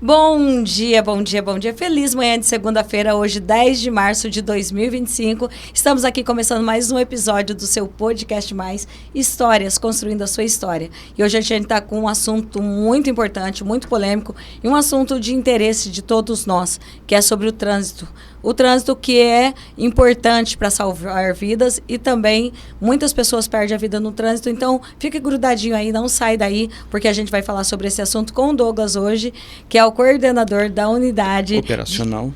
Bom dia, bom dia, bom dia. Feliz manhã de segunda-feira, hoje 10 de março de 2025. Estamos aqui começando mais um episódio do seu podcast mais Histórias, Construindo a Sua História. E hoje a gente está com um assunto muito importante, muito polêmico e um assunto de interesse de todos nós, que é sobre o trânsito. O trânsito que é importante para salvar vidas e também muitas pessoas perdem a vida no trânsito. Então, fique grudadinho aí, não sai daí, porque a gente vai falar sobre esse assunto com o Douglas hoje, que é o coordenador da unidade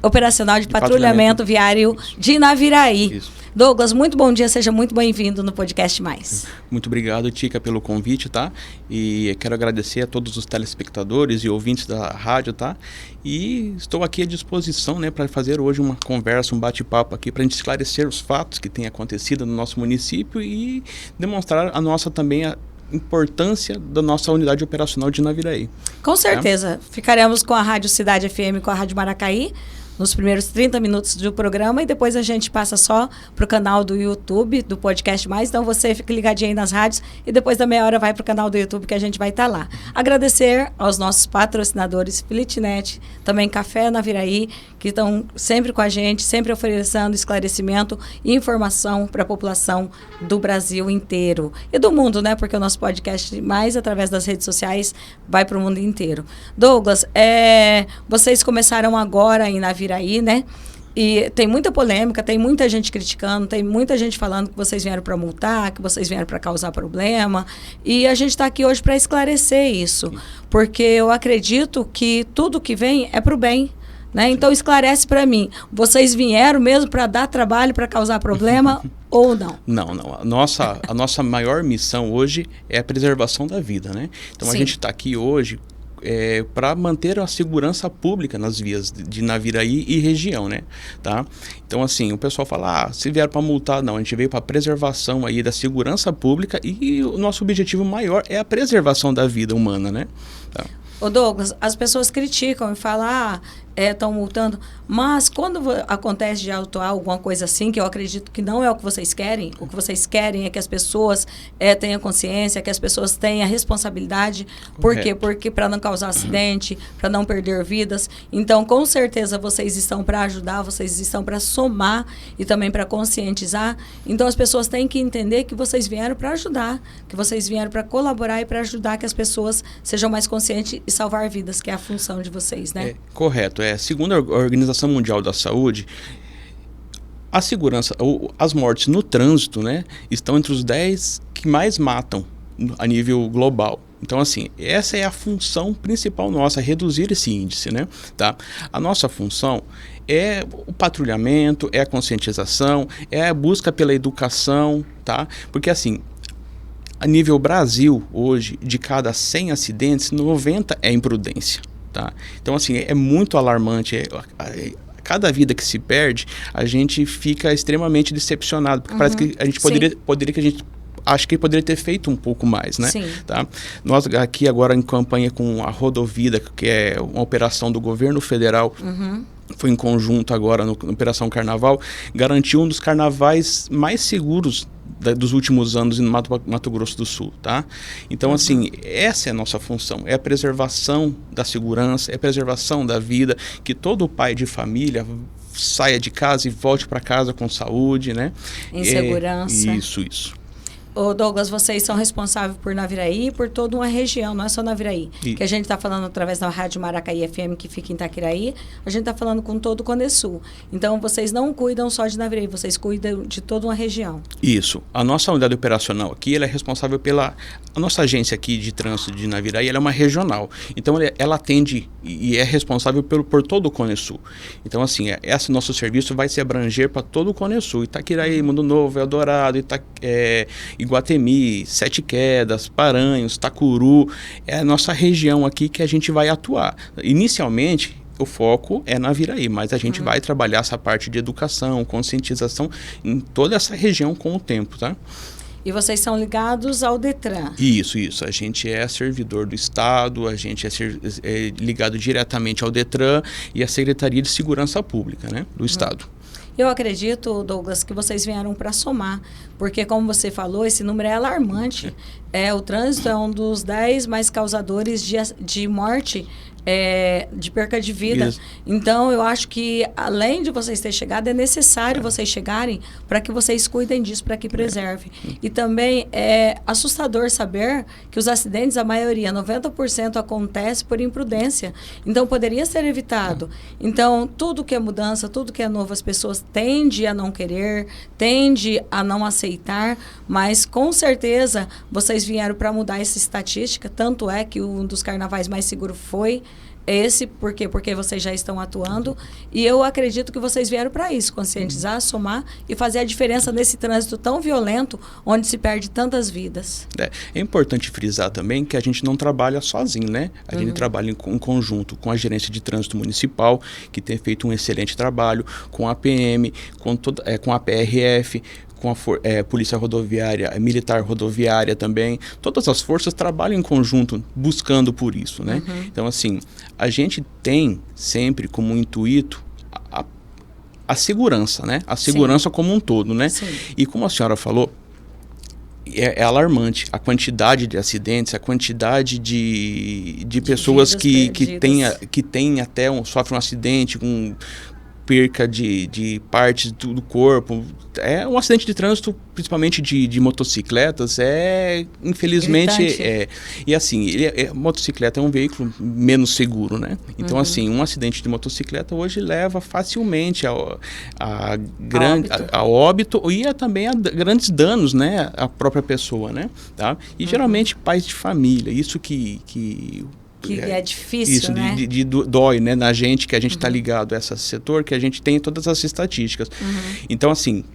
operacional de patrulhamento viário de Naviraí. Isso. Douglas, muito bom dia, seja muito bem-vindo no Podcast Mais. Muito obrigado, Tica, pelo convite, tá? E quero agradecer a todos os telespectadores e ouvintes da rádio, tá? E estou aqui à disposição, né, para fazer hoje uma conversa, um bate-papo aqui, para a gente esclarecer os fatos que têm acontecido no nosso município e demonstrar a nossa também a importância da nossa unidade operacional de Naviraí. Com certeza. Ficaremos com a Rádio Cidade FM, com a Rádio Maracaí, nos primeiros 30 minutos do programa, e depois a gente passa só para o canal do YouTube, do Podcast Mais. Então você fica ligadinho aí nas rádios e depois da meia hora vai para o canal do YouTube que a gente vai estar lá. Agradecer aos nossos patrocinadores, Filitnet, também Café Naviraí, que estão sempre com a gente, sempre oferecendo esclarecimento e informação para a população do Brasil inteiro. E do mundo, né? Porque o nosso Podcast Mais, através das redes sociais, vai para o mundo inteiro. Douglas, vocês começaram agora em Naviraí, né? E tem muita polêmica, tem muita gente criticando, tem muita gente falando que vocês vieram para multar, que vocês vieram para causar problema. E a gente está aqui hoje para esclarecer isso, porque eu acredito que tudo que vem é para o bem. Né? Então esclarece para mim, vocês vieram mesmo para dar trabalho, para causar problema ou não? Não. A nossa maior missão hoje é a preservação da vida, né? Então Sim. A gente está aqui hoje para manter a segurança pública nas vias de Naviraí e região, né? Tá? Então, assim, o pessoal fala, se vieram para multar, não, a gente veio para preservação aí da segurança pública e o nosso objetivo maior é a preservação da vida humana, né? Tá. Ô Douglas, as pessoas criticam e falam, estão multando, mas quando acontece de autuar alguma coisa assim, que eu acredito que não é o que vocês querem, o que vocês querem é que as pessoas tenham consciência, que as pessoas tenham responsabilidade. Por quê? Porque para não causar acidente, para não perder vidas. Então, com certeza, vocês estão para ajudar, vocês estão para somar e também para conscientizar. Então, as pessoas têm que entender que vocês vieram para ajudar, que vocês vieram para colaborar e para ajudar que as pessoas sejam mais conscientes e salvar vidas, que é a função de vocês, né? Correto. Segundo a Organização Mundial da Saúde, a segurança, as mortes no trânsito, né, estão entre os 10 que mais matam a nível global. Então, assim, essa é a função principal nossa, reduzir esse índice, né? Tá? A nossa função é o patrulhamento, é a conscientização, é a busca pela educação, tá? Porque, assim, a nível Brasil, hoje, de cada 100 acidentes, 90 é imprudência. Tá? Então, assim, é muito alarmante. Cada vida que se perde, a gente fica extremamente decepcionado, porque parece que a gente poderia ter feito um pouco mais, né? Sim. Tá? Nós aqui agora em campanha com a Rodovida, que é uma operação do governo federal, foi em conjunto agora na Operação Carnaval, garantiu um dos carnavais mais seguros dos últimos anos no Mato Grosso do Sul, tá? Então, assim, essa é a nossa função, é a preservação da segurança, é a preservação da vida, que todo pai de família saia de casa e volte para casa com saúde, né? Em segurança. Isso. Ô Douglas, vocês são responsáveis por Naviraí e por toda uma região, não é só Naviraí. Que a gente está falando através da Rádio Maracaí FM, que fica em Itaquiraí, a gente está falando com todo o Cone Sul. Então, vocês não cuidam só de Naviraí, vocês cuidam de toda uma região. Isso. A nossa unidade operacional aqui, ela é responsável pela... A nossa agência aqui de trânsito de Naviraí, ela é uma regional. Então, ela atende e é responsável por todo o Cone Sul. Então, assim, esse nosso serviço vai se abranger para todo o Cone Sul. Itaquiraí, Mundo Novo, Eldorado, Iguatemi, Sete Quedas, Paranhos, Tacuru, é a nossa região aqui que a gente vai atuar. Inicialmente, o foco é Naviraí, mas a gente vai trabalhar essa parte de educação, conscientização em toda essa região com o tempo, tá? E vocês são ligados ao Detran? Isso. A gente é servidor do Estado, a gente é ligado diretamente ao Detran e à Secretaria de Segurança Pública, né, do Estado. Eu acredito, Douglas, que vocês vieram para somar, porque, como você falou, esse número é alarmante. O trânsito é um dos 10 mais causadores de morte de perca de vida. Isso. Então, eu acho que, além de vocês terem chegado, é necessário vocês chegarem para que vocês cuidem disso, para que preserve. E também é assustador saber que os acidentes, a maioria, 90%, acontece por imprudência. Então, poderia ser evitado. Então, tudo que é mudança, tudo que é novo, as pessoas tendem a não querer, tendem a não aceitar, mas, com certeza, vocês vieram para mudar essa estatística. Tanto é que um dos carnavais mais seguros foi esse, porque vocês já estão atuando, e eu acredito que vocês vieram para isso, conscientizar, somar e fazer a diferença nesse trânsito tão violento, onde se perde tantas vidas. É importante frisar também que a gente não trabalha sozinho, né? A gente trabalha em conjunto com a gerência de trânsito municipal, que tem feito um excelente trabalho, com a PM, com a PRF, com a Polícia Rodoviária, Militar Rodoviária também. Todas as forças trabalham em conjunto buscando por isso, né? Então, assim, a gente tem sempre como intuito a segurança, né? A segurança como um todo, né? Sim. E como a senhora falou, é alarmante a quantidade de acidentes, a quantidade de pessoas que tem até sofrem um acidente com perca de partes do corpo. É um acidente de trânsito, principalmente de motocicletas, infelizmente, e assim, motocicleta é um veículo menos seguro, né? Então, assim, um acidente de motocicleta hoje leva facilmente a óbito e também a grandes danos, né? A própria pessoa, né? Tá? E geralmente pais de família, isso que é difícil, isso, né? Dói, né, na gente, que a gente está ligado a esse setor, que a gente tem todas as estatísticas. Então, assim,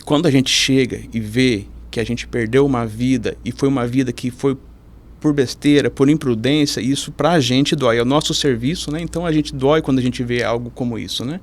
quando a gente chega e vê que a gente perdeu uma vida, e foi uma vida que foi por besteira, por imprudência, isso pra gente dói. É o nosso serviço, né? Então a gente dói quando a gente vê algo como isso, né?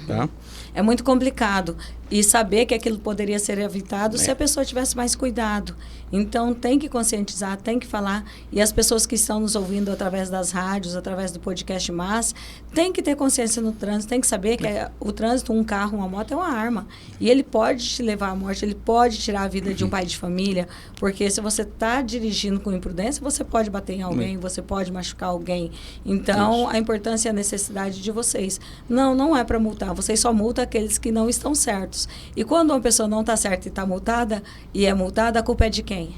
Tá? É muito complicado. E saber que aquilo poderia ser evitado se a pessoa tivesse mais cuidado. Então, tem que conscientizar, tem que falar. E as pessoas que estão nos ouvindo através das rádios, através do podcast MAS, tem que ter consciência no trânsito, tem que saber que o trânsito, um carro, uma moto, é uma arma. E ele pode te levar à morte, ele pode tirar a vida de um pai de família, porque se você está dirigindo com imprudência, você pode bater em alguém, você pode machucar alguém. Então, a importância e a necessidade de vocês. Não é para multar, vocês só multam aqueles que não estão certos. E quando uma pessoa não está certa e está multada, a culpa é de quem?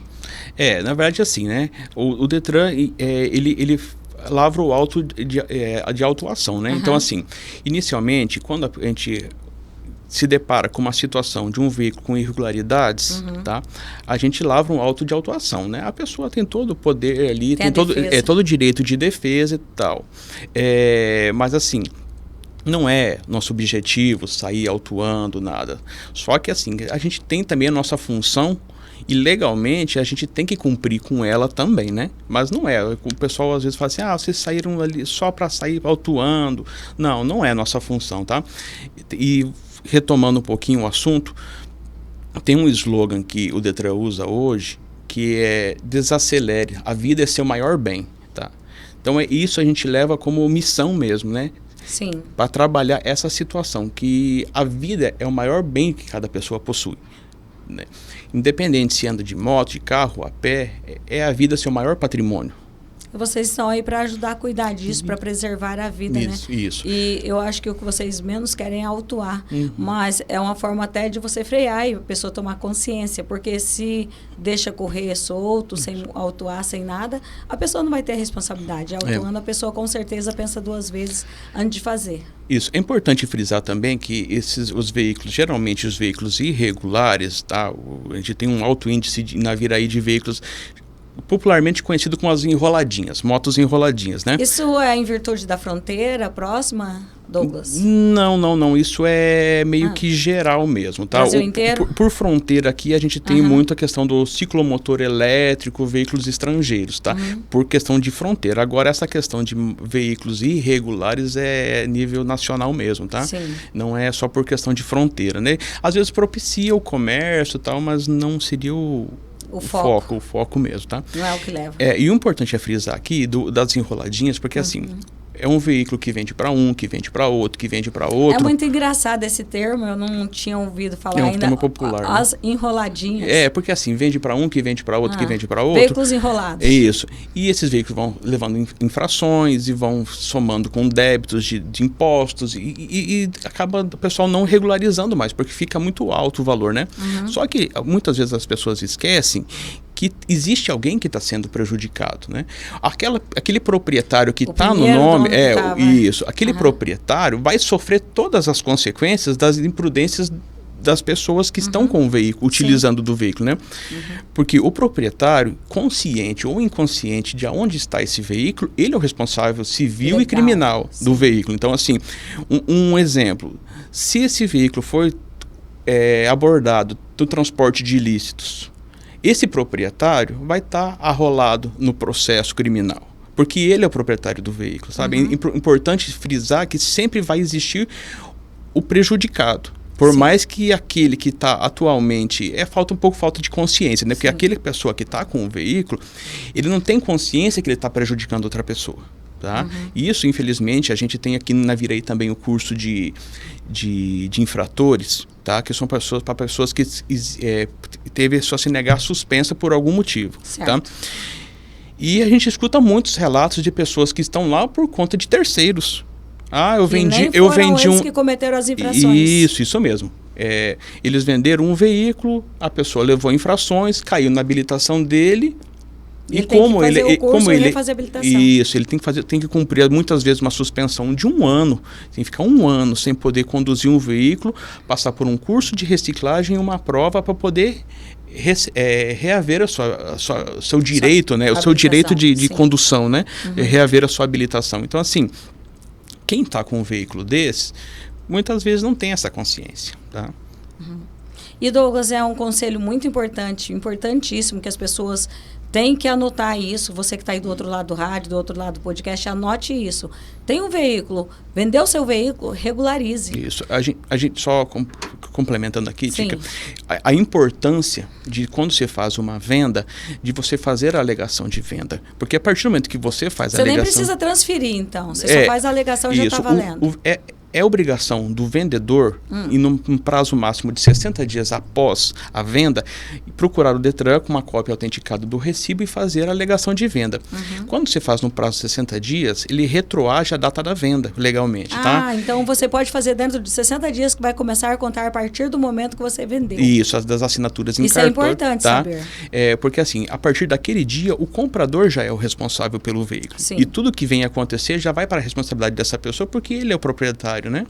Na verdade, assim, né? O Detran, ele lavra o auto de autuação, né? Então, assim, inicialmente, quando a gente se depara com uma situação de um veículo com irregularidades, tá? A gente lavra um auto de autuação, né? A pessoa tem todo o poder ali, tem todo o direito de defesa e tal. Mas, assim, não é nosso objetivo sair autuando nada. Só que, assim, a gente tem também a nossa função e legalmente a gente tem que cumprir com ela também, né? Mas não é. O pessoal às vezes fala assim, vocês saíram ali só para sair autuando. Não é nossa função, tá? E retomando um pouquinho o assunto, tem um slogan que o Detran usa hoje, que é desacelere, a vida é seu maior bem, tá? Então isso a gente leva como missão mesmo, né? Sim. Para trabalhar essa situação, que a vida é o maior bem que cada pessoa possui, né? Independente se anda de moto, de carro, a pé, é a vida seu maior patrimônio. Vocês estão aí para ajudar a cuidar disso, para preservar a vida, né? Isso. E eu acho que o que vocês menos querem é autuar. Mas é uma forma até de você frear e a pessoa tomar consciência. Porque se deixa correr solto, sem autuar, sem nada, a pessoa não vai ter responsabilidade. Autuando, a pessoa com certeza pensa duas vezes antes de fazer. Isso. É importante frisar também que os veículos, geralmente os veículos irregulares, tá? A gente tem um alto índice na Viraí de veículos popularmente conhecido como as enroladinhas, motos enroladinhas, né? Isso é em virtude da fronteira próxima, Douglas? Não. Isso é meio que geral mesmo, tá? Brasil inteiro? Por fronteira aqui, a gente tem muito a questão do ciclomotor elétrico, veículos estrangeiros, tá? Por questão de fronteira. Agora, essa questão de veículos irregulares é nível nacional mesmo, tá? Sim. Não é só por questão de fronteira, né? Às vezes propicia o comércio e tal, mas não seria o foco mesmo, tá? Não é o que leva. E o importante é frisar aqui das enroladinhas, porque assim, é um veículo que vende para um, que vende para outro, que vende para outro. É muito engraçado esse termo, eu não tinha ouvido falar É um ainda. termo popular. As enroladinhas. Porque assim, vende para um, que vende para outro, que vende para outro. Veículos enrolados. Isso. E esses veículos vão levando infrações e vão somando com débitos de impostos e acaba o pessoal não regularizando mais, porque fica muito alto o valor, né? Só que muitas vezes as pessoas esquecem que existe alguém que está sendo prejudicado, né? Aquele proprietário que está no nome, aquele proprietário vai sofrer todas as consequências das imprudências das pessoas que estão com o veículo, utilizando do veículo, né? Porque o proprietário, consciente ou inconsciente de onde está esse veículo, ele é o responsável civil e criminal do veículo. Então, assim, um exemplo, se esse veículo for abordado do transporte de ilícitos, esse proprietário vai estar arrolado no processo criminal, porque ele é o proprietário do veículo, sabe? É importante frisar que sempre vai existir o prejudicado. Por mais que aquele que está atualmente... falta de consciência, né? Porque aquela pessoa que está com o veículo, ele não tem consciência que ele está prejudicando outra pessoa. Tá? E isso, infelizmente, a gente tem aqui na Virei também o curso de infratores, tá? Que são para pessoas que teve sua CNH suspensa por algum motivo. Tá? E a gente escuta muitos relatos de pessoas que estão lá por conta de terceiros. Eu vendi eles que cometeram as infrações. Isso mesmo. Eles venderam um veículo, a pessoa levou infrações, caiu na habilitação dele. Ele tem que refazer a habilitação. Isso, ele tem que cumprir muitas vezes uma suspensão de 1 ano. Tem que ficar 1 ano sem poder conduzir um veículo, passar por um curso de reciclagem e uma prova para poder reaver seu direito, né? O seu direito de condução, né? Reaver a sua habilitação. Então, assim, quem está com um veículo desse, muitas vezes não tem essa consciência, tá? E, Douglas, é um conselho muito importante, importantíssimo, que as pessoas têm que anotar isso. Você que está aí do outro lado do rádio, do outro lado do podcast, anote isso. Tem um veículo, vendeu o seu veículo, regularize. Isso. A gente só complementando aqui, Tica, a importância de quando você faz uma venda, de você fazer a alegação de venda. Porque a partir do momento que você faz a alegação... Você nem precisa transferir, então. Você só faz a alegação e já está valendo. É obrigação do vendedor, e num prazo máximo de 60 dias após a venda, procurar o Detran com uma cópia autenticada do recibo e fazer a alegação de venda. Quando você faz no prazo de 60 dias, ele retroage a data da venda, legalmente. Tá? Então você pode fazer dentro de 60 dias, que vai começar a contar a partir do momento que você vendeu. Isso, das assinaturas em cartório. Isso é importante saber. Porque assim, a partir daquele dia, o comprador já é o responsável pelo veículo. Sim. E tudo que vem acontecer já vai para a responsabilidade dessa pessoa, porque ele é o proprietário. Né?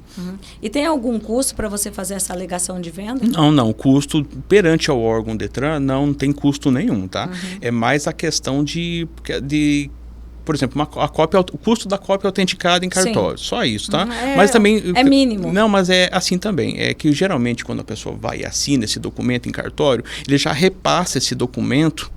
E tem algum custo para você fazer essa alegação de venda? Não. Custo perante ao órgão Detran não tem custo nenhum, tá? É mais a questão de por exemplo, o custo da cópia autenticada em cartório. Só isso, tá? Mas também... É mínimo. Não, mas é assim também. É que geralmente quando a pessoa vai e assina esse documento em cartório, ele já repassa esse documento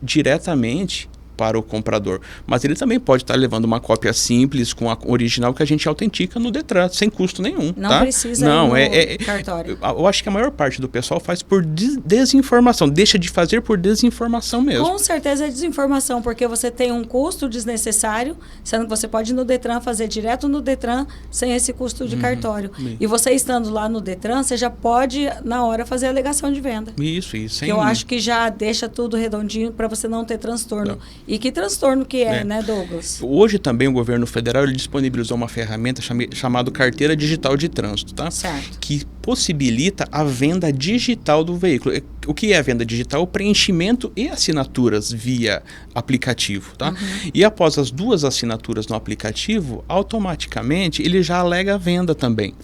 diretamente para o comprador. Mas ele também pode estar levando uma cópia simples com a original que a gente autentica no Detran, sem custo nenhum. Não precisa ir no cartório. Eu acho que a maior parte do pessoal faz por desinformação. Deixa de fazer por desinformação mesmo. Com certeza é desinformação, porque você tem um custo desnecessário, sendo que você pode ir no Detran, fazer direto no Detran, sem esse custo de cartório. E você estando lá no Detran, você já pode, na hora, fazer a alegação de venda. Isso. Que eu acho que já deixa tudo redondinho para você não ter transtorno. Não. E que transtorno que né, Douglas? Hoje também o governo federal ele disponibilizou uma ferramenta chamada Carteira Digital de Trânsito, tá? Certo. Que possibilita a venda digital do veículo. O que é a venda digital? O preenchimento e assinaturas via aplicativo, tá? E após as 2 assinaturas no aplicativo, automaticamente ele já alega a venda também.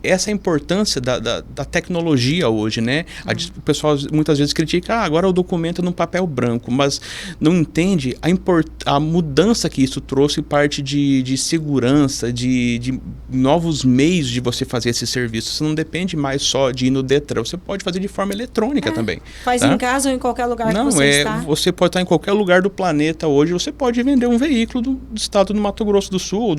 Essa é a importância da tecnologia hoje, né? O pessoal muitas vezes critica, agora o documento é num papel branco, mas não entende a mudança que isso trouxe, parte de segurança, de novos meios de você fazer esse serviço. Você não depende mais só de ir no Detran, você pode fazer de forma forma eletrônica também. Faz tá? em casa ou em qualquer lugar Não, que você está. Você pode estar em qualquer lugar do planeta hoje, você pode vender um veículo do estado do Mato Grosso do Sul,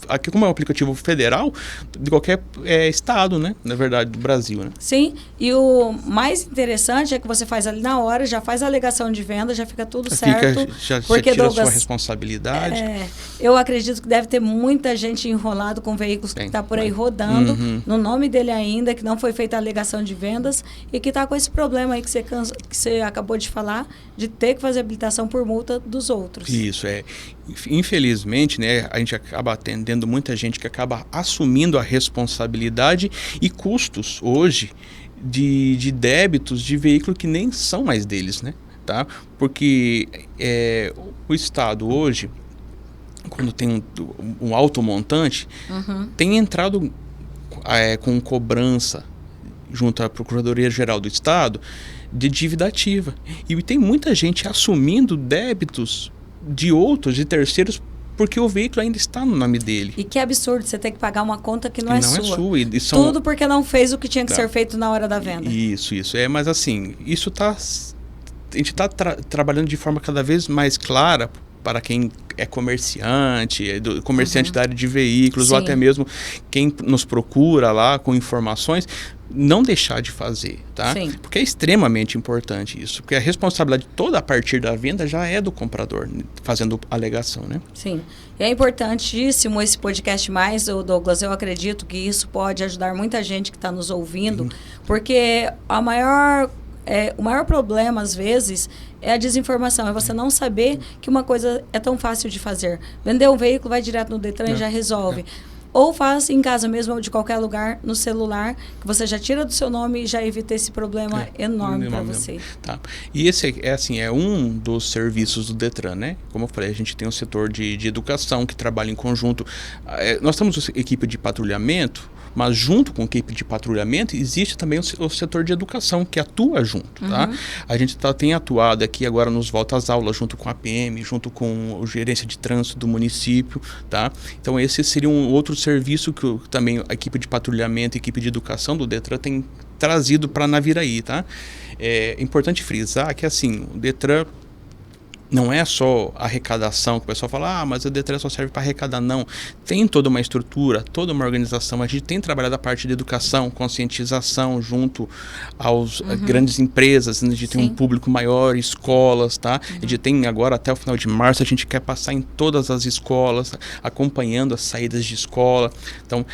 aqui como é um aplicativo federal, de qualquer estado, né? Na verdade, do Brasil, né? Sim, e o mais interessante é que você faz ali na hora, já faz a alegação de venda, já fica tudo certo. Já porque, tira Douglas, a sua responsabilidade. Eu acredito que deve ter muita gente enrolado com veículos que está por aí rodando, no nome dele ainda, que não foi feita a alegação de vendas e que está com esse problema aí que você acabou de falar, de ter que fazer habilitação por multa dos outros. Isso, infelizmente, né, a gente acaba atendendo muita gente que acaba assumindo a responsabilidade e custos hoje de débitos de veículo que nem são mais deles, né? Tá? Porque o Estado hoje, quando tem um alto montante, tem entrado com cobrança junto à Procuradoria-Geral do Estado de dívida ativa. E tem muita gente assumindo débitos de outros, de terceiros, porque o veículo ainda está no nome dele. E que absurdo você ter que pagar uma conta que não é sua. E Tudo porque não fez o que tinha que ser feito na hora da venda. Isso. Mas assim, isso a gente está trabalhando de forma cada vez mais clara para quem é comerciante da área de veículos, ou até mesmo quem nos procura lá com informações, não deixar de fazer, tá? Sim. Porque é extremamente importante isso, porque a responsabilidade toda a partir da venda já é do comprador, fazendo alegação, né? Sim. E é importantíssimo esse podcast mais, Douglas, eu acredito que isso pode ajudar muita gente que está nos ouvindo, porque o maior problema, às vezes, é a desinformação. É você não saber que uma coisa é tão fácil de fazer. Vender um veículo, vai direto no Detran e já resolve. Ou faz em casa mesmo, ou de qualquer lugar, no celular, que você já tira do seu nome e já evita esse problema enorme para você. Tá. E esse é um dos serviços do Detran, né? Como eu falei, a gente tem um setor de educação que trabalha em conjunto. Nós temos equipe de patrulhamento, mas junto com a equipe de patrulhamento existe também o setor de educação que atua junto, tá? A gente tem atuado aqui agora nos voltas às aulas junto com a PM, junto com o gerência de trânsito do município, tá? Então esse seria um outro serviço que também a equipe de patrulhamento e a equipe de educação do Detran tem trazido para Naviraí, tá? É importante frisar que assim, o Detran não é só arrecadação, que o pessoal fala, mas o Detran só serve para arrecadar. Não, tem toda uma estrutura, toda uma organização. A gente tem trabalhado a parte de educação, conscientização junto às grandes empresas. A gente tem um público maior, escolas, tá? A gente tem agora, até o final de março, a gente quer passar em todas as escolas, acompanhando as saídas de escola. Então,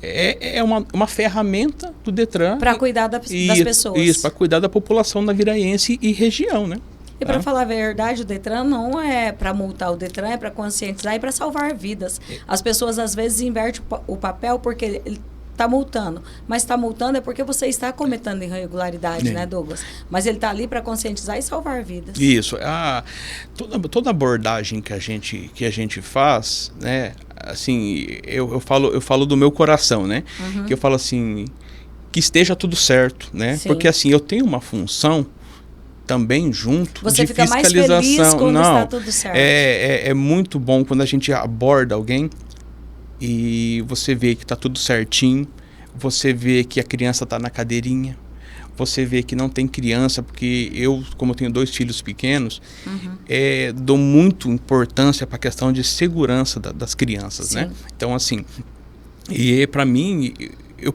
é uma ferramenta do Detran para cuidar das pessoas. Isso, para cuidar da população naviraense e região, né? E para falar a verdade, o Detran não é para multar, o Detran é para conscientizar e para salvar vidas. As pessoas às vezes invertem o papel porque ele está multando, mas está multando é porque você está cometendo irregularidade, né, Douglas? Mas ele está ali para conscientizar e salvar vidas. Isso. Toda abordagem que a gente faz, né, assim, eu falo do meu coração, né? Que eu falo assim, que esteja tudo certo, né? Sim. Porque assim, eu tenho uma função também junto você de fica fiscalização. Mais feliz quando está tudo certo. É muito bom quando a gente aborda alguém e você vê que está tudo certinho, você vê que a criança está na cadeirinha, você vê que não tem criança, porque eu, como eu tenho 2 filhos pequenos, dou muito importância para a questão de segurança das crianças, né? Então, assim, e para mim, eu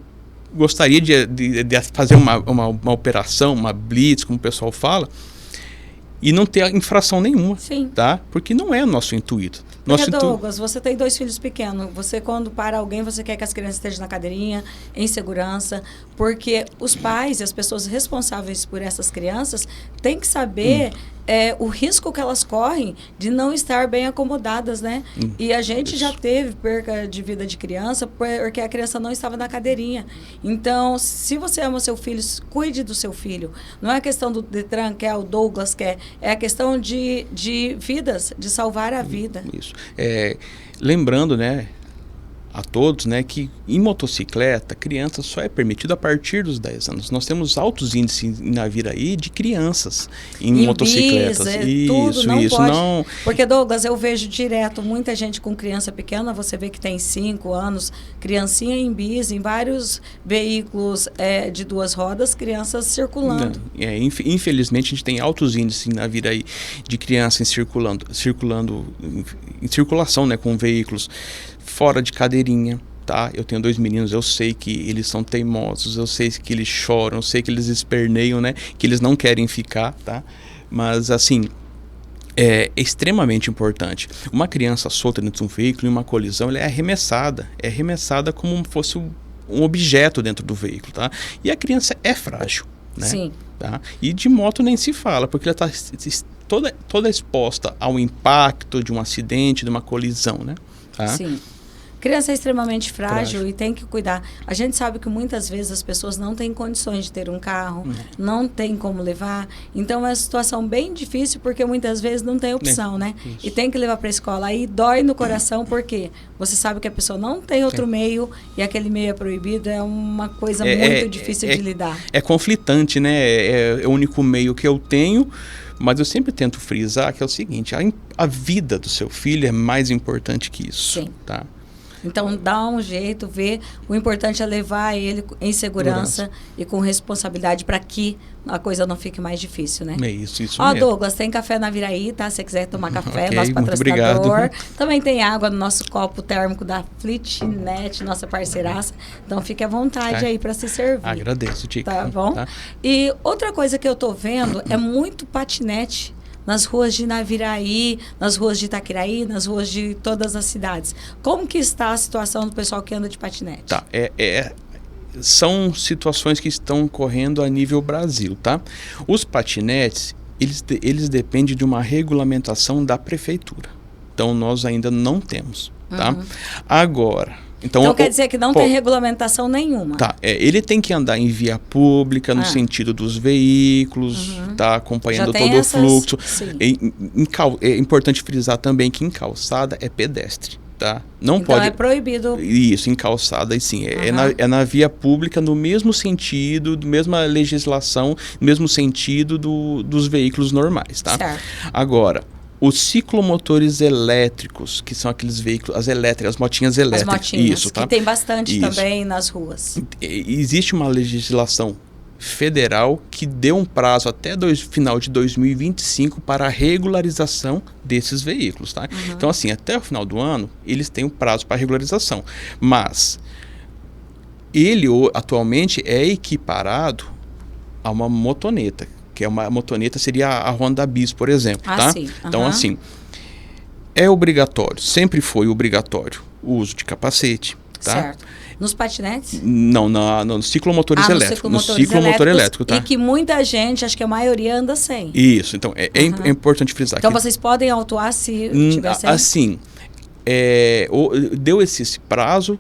gostaria de fazer uma operação, uma blitz, como o pessoal fala, e não ter infração nenhuma, tá? Porque não é o nosso intuito. Douglas, você tem 2 filhos pequenos. Você, quando para alguém, você quer que as crianças estejam na cadeirinha, em segurança, porque os pais e as pessoas responsáveis por essas crianças têm que saber o risco que elas correm de não estar bem acomodadas, né? E a gente já teve perca de vida de criança porque a criança não estava na cadeirinha. Então, se você ama seu filho, cuide do seu filho. Não é a questão do Detran, que é o Douglas, que é a questão de vidas, de salvar a vida. Isso. Lembrando, né, a todos, né, que em motocicleta, criança só é permitido a partir dos 10 anos. Nós temos altos índices em Naviraí de crianças em motocicletas. Tudo, não isso. Pode. Não... Porque, Douglas, eu vejo direto muita gente com criança pequena, você vê que tem 5 anos, criancinha em bis, em vários veículos de 2 rodas, crianças circulando. Infelizmente, a gente tem altos índices em Naviraí de crianças em circulação, né, com veículos fora de cadeirinha, tá? Eu tenho 2 meninos, eu sei que eles são teimosos, eu sei que eles choram, eu sei que eles esperneiam, né? Que eles não querem ficar, tá? Mas, assim, é extremamente importante. Uma criança solta dentro de um veículo, em uma colisão, ela é arremessada como fosse um objeto dentro do veículo, tá? E a criança é frágil, né? Sim. Tá? E de moto nem se fala, porque ela está toda exposta ao impacto de um acidente, de uma colisão, né? Tá? Sim. Criança é extremamente frágil e tem que cuidar. A gente sabe que muitas vezes as pessoas não têm condições de ter um carro, não tem como levar. Então é uma situação bem difícil porque muitas vezes não tem opção, né? Isso. E tem que levar para a escola. Aí dói no coração porque você sabe que a pessoa não tem outro meio e aquele meio é proibido. É uma coisa muito difícil de lidar. É conflitante, né? É o único meio que eu tenho. Mas eu sempre tento frisar que é o seguinte, a vida do seu filho é mais importante que isso. Sim. Tá? Então, dá um jeito, vê. O importante é levar ele em segurança e com responsabilidade para que a coisa não fique mais difícil, né? É isso mesmo. Douglas, tem café na Naviraí, tá? Se você quiser tomar café, Okay, nosso patrocinador. Muito obrigado. Também tem água no nosso copo térmico da Fleetnet, nossa parceiraça. Então, fique à vontade aí para se servir. Agradeço, Tica. Tá bom? Tá? E outra coisa que eu tô vendo é muito patinete nas ruas de Naviraí, nas ruas de Itaquiraí, nas ruas de todas as cidades. Como que está a situação do pessoal que anda de patinete? Tá, são situações que estão ocorrendo a nível Brasil, tá? Os patinetes, eles dependem de uma regulamentação da prefeitura. Então, nós ainda não temos, tá? Agora... Então quer dizer que não tem regulamentação nenhuma. Tá, ele tem que andar em via pública, no sentido dos veículos, tá acompanhando todo o fluxo. É importante frisar também que em calçada é pedestre, tá? Não então pode... é proibido. Isso, em calçada, e sim, é na via pública no mesmo sentido, mesma legislação, no mesmo sentido dos veículos normais, tá? Certo. Agora, os ciclomotores elétricos, que são aqueles veículos, as motinhas elétricas. As motinhas, isso, tá? que tem bastante também nas ruas. Existe uma legislação federal que deu um prazo até final de 2025 para a regularização desses veículos, tá? Então, assim, até o final do ano, eles têm um prazo para regularização. Mas ele atualmente é equiparado a uma motoneta, que é uma motoneta, seria a Honda Bis, por exemplo, tá? Sim. Então, assim, é obrigatório, sempre foi obrigatório o uso de capacete, tá? Certo. Nos patinetes? Não, nos ciclomotores elétricos. No ciclomotor elétrico, tá? E que muita gente, acho que a maioria anda sem. Isso, então é importante frisar. Então vocês podem autuar se tiver sem? Assim, deu esse prazo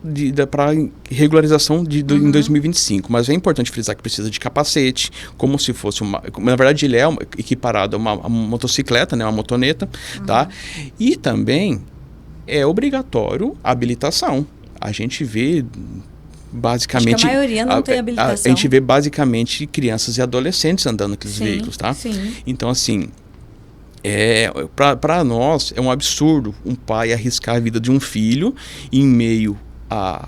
para regularização em 2025, mas é importante frisar que precisa de capacete, como se fosse na verdade ele é equiparado a uma motocicleta, né, uma motoneta, tá? E também é obrigatório a habilitação. A gente vê basicamente... Acho que a maioria não tem habilitação. A gente vê basicamente crianças e adolescentes andando naqueles veículos, tá? Sim. Então, assim... Para nós é um absurdo um pai arriscar a vida de um filho em meio a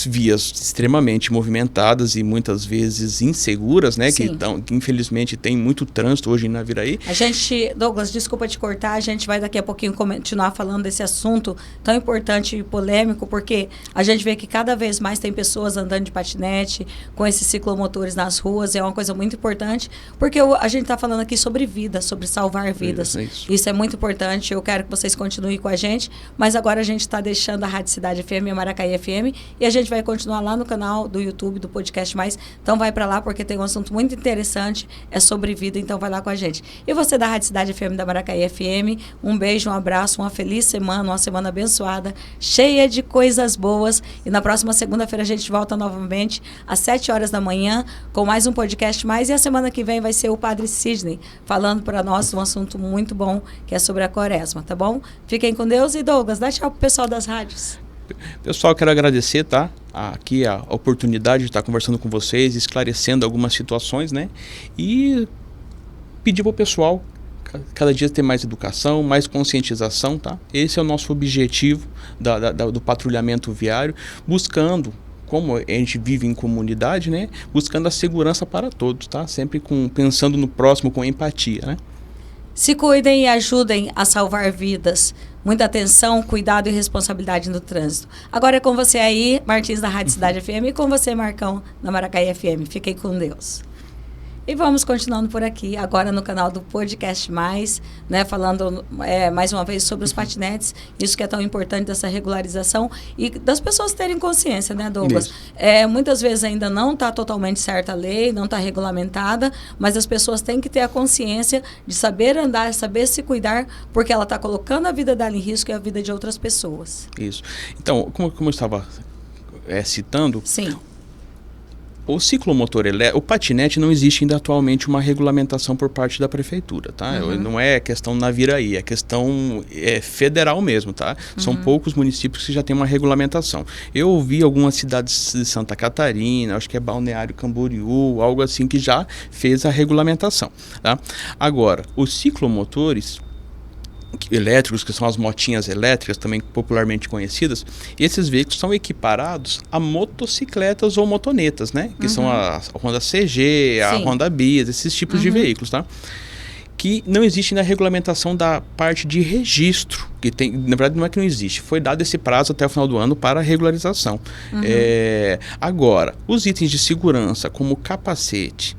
vias extremamente movimentadas e muitas vezes inseguras, né? Que infelizmente tem muito trânsito hoje em Naviraí. A gente, Douglas, desculpa te cortar, a gente vai daqui a pouquinho continuar falando desse assunto tão importante e polêmico, porque a gente vê que cada vez mais tem pessoas andando de patinete, com esses ciclomotores nas ruas, é uma coisa muito importante, porque a gente está falando aqui sobre vida, sobre salvar vidas. Isso é muito importante, eu quero que vocês continuem com a gente, mas agora a gente está deixando a Rádio Cidade FM, a Maracaí FM, e a gente vai continuar lá no canal do YouTube, do Podcast Mais. Então vai para lá porque tem um assunto muito interessante, é sobre vida, então vai lá com a gente. E você da Rádio Cidade FM, da Maracaí FM, um beijo, um abraço, uma feliz semana, uma semana abençoada, cheia de coisas boas. E na próxima segunda-feira a gente volta novamente às 7 horas da manhã com mais um Podcast Mais. E a semana que vem vai ser o Padre Sidney falando para nós um assunto muito bom que é sobre a Quaresma, tá bom? Fiquem com Deus e Douglas, dá tchau pro pessoal das rádios. Pessoal, quero agradecer, tá? Aqui a oportunidade de estar conversando com vocês, esclarecendo algumas situações, né? E pedir para o pessoal cada dia ter mais educação, mais conscientização, tá? Esse é o nosso objetivo do patrulhamento viário, buscando, como a gente vive em comunidade, né? Buscando a segurança para todos, tá? Sempre pensando no próximo com empatia, né? Se cuidem e ajudem a salvar vidas. Muita atenção, cuidado e responsabilidade no trânsito. Agora é com você aí, Martins da Rádio Cidade FM, e com você, Marcão, da Maracaí FM. Fiquem com Deus. E vamos continuando por aqui, agora no canal do Podcast Mais, né, falando mais uma vez sobre os patinetes, isso que é tão importante dessa regularização e das pessoas terem consciência, né, Douglas? Muitas vezes ainda não está totalmente certa a lei, não está regulamentada, mas as pessoas têm que ter a consciência de saber andar, saber se cuidar, porque ela está colocando a vida dela em risco e a vida de outras pessoas. Isso. Então, como eu estava citando... Sim. O ciclomotor elétrico, o patinete, não existe ainda atualmente uma regulamentação por parte da prefeitura, tá? Não é questão Naviraí, é questão federal mesmo, tá? São poucos municípios que já têm uma regulamentação. Eu ouvi algumas cidades de Santa Catarina, acho que é Balneário Camboriú, algo assim, que já fez a regulamentação, tá? Agora, os ciclomotores elétricos, que são as motinhas elétricas, também popularmente conhecidas, esses veículos são equiparados a motocicletas ou motonetas, né? Que são a Honda CG, a Honda Bis, esses tipos de veículos, tá? Que não existe na regulamentação da parte de registro, que tem, na verdade não é que não existe, foi dado esse prazo até o final do ano para a regularização. Agora, os itens de segurança, como capacete,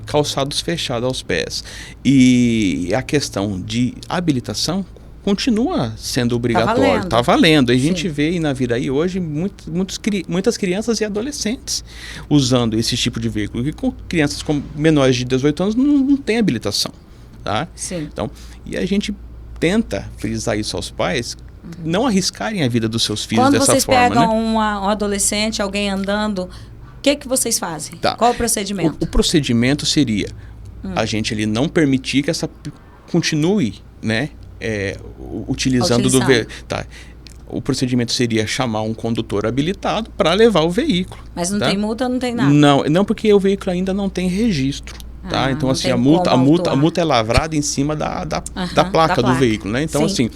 calçados fechados aos pés e a questão de habilitação continua sendo obrigatório, está valendo. A gente vê aí na Naviraí hoje muitas crianças e adolescentes usando esse tipo de veículo, e com crianças com menores de 18 anos não tem habilitação, tá? Sim. Então, e a gente tenta frisar isso aos pais, não arriscarem a vida dos seus filhos quando dessa forma. Quando vocês pegam, né? um adolescente, alguém andando, o que vocês fazem? Tá. Qual o procedimento? O procedimento seria a gente ali não permitir que essa continue, né, utilizando do veículo. Tá. O procedimento seria chamar um condutor habilitado para levar o veículo. Mas não tem multa, não tem nada? Não, porque o veículo ainda não tem registro. Tá? Então, assim, a multa é lavrada em cima da placa do veículo, né? Então, assim,